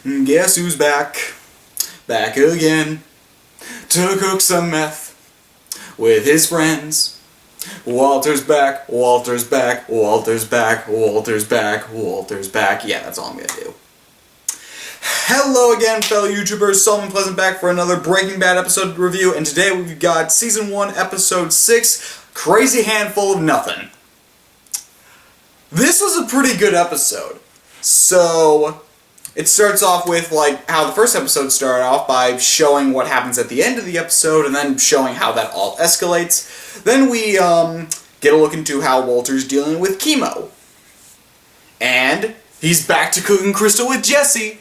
Guess who's back? Back again to cook some meth with his friends. Walter's back, Walter's back, Walter's back, Walter's back, Walter's back. Yeah, that's all I'm gonna do. Hello again, fellow YouTubers. Solomon Pleasant back for another Breaking Bad episode review, and today we've got Season 1, Episode 6, Crazy Handful of Nothing. This was a pretty good episode. So, it starts off with, like, how the first episode started off by showing what happens at the end of the episode, and then showing how that all escalates. Then we, get a look into how Walter's dealing with chemo. And he's back to cooking Crystal with Jesse.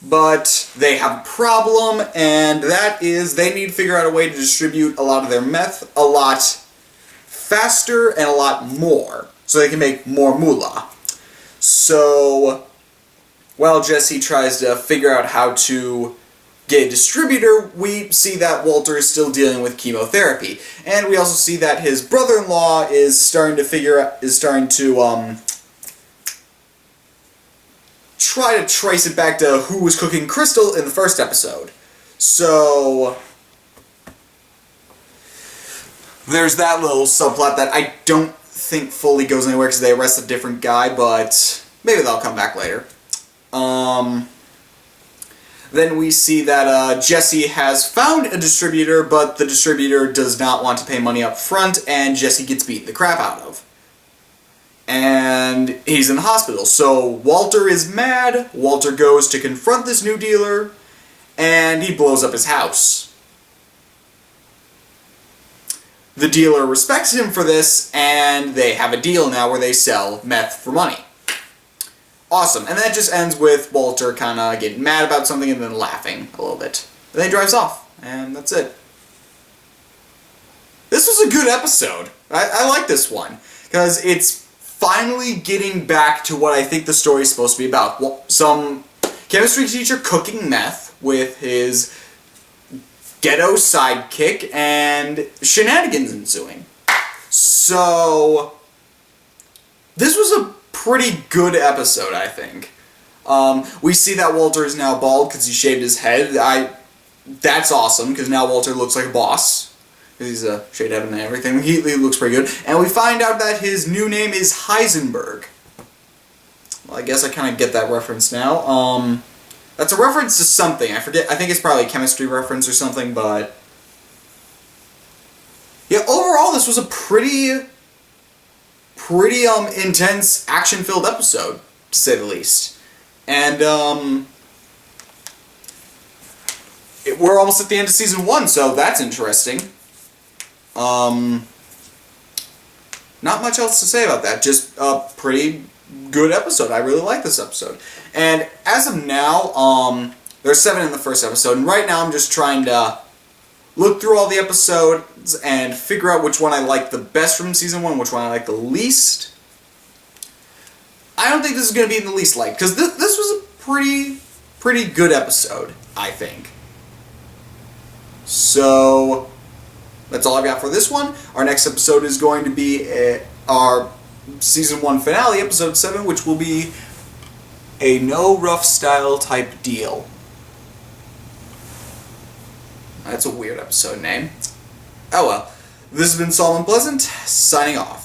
But they have a problem, and that is they need to figure out a way to distribute a lot of their meth a lot faster and a lot more, so they can make more moolah. So, while Jesse tries to figure out how to get a distributor, we see that Walter is still dealing with chemotherapy. And we also see that his brother-in-law is starting to try to trace it back to who was cooking Crystal in the first episode. So, there's that little subplot that I don't think fully goes anywhere because they arrest a different guy, but maybe they'll come back later. Then we see that Jesse has found a distributor, but the distributor does not want to pay money up front, and Jesse gets beaten the crap out of. And he's in the hospital. So Walter is mad. Walter goes to confront this new dealer, and he blows up his house. The dealer respects him for this, and they have a deal now where they sell meth for money. Awesome. And that just ends with Walter kind of getting mad about something and then laughing a little bit. And then he drives off, and that's it. This was a good episode. I like this one, because it's finally getting back to what I think the story is supposed to be about. Well, some chemistry teacher cooking meth with his ghetto sidekick and shenanigans ensuing. So, this was a pretty good episode, I think. We see that Walter is now bald because he shaved his head. That's awesome, because now Walter looks like a boss. He's a shade head and everything. He looks pretty good. And we find out that his new name is Heisenberg. Well, I guess I kind of get that reference now. That's a reference to something. I forget. I think it's probably a chemistry reference or something, but yeah, overall this was a pretty intense, action-filled episode, to say the least. And we're almost at the end of Season 1, so that's interesting. Not much else to say about that. Just a pretty good episode. I really like this episode. And as of now, there's 7 in the first episode, and right now I'm just trying to look through all the episodes and figure out which one I like the best from Season 1, which one I like the least. I don't think this is going to be in the least liked, because this was a pretty good episode, I think. So, that's all I've got for this one. Our next episode is going to be our Season 1 finale, Episode 7, which will be a No Rough Style type deal. That's a weird episode name. Oh well. This has been Solomon Pleasant, signing off.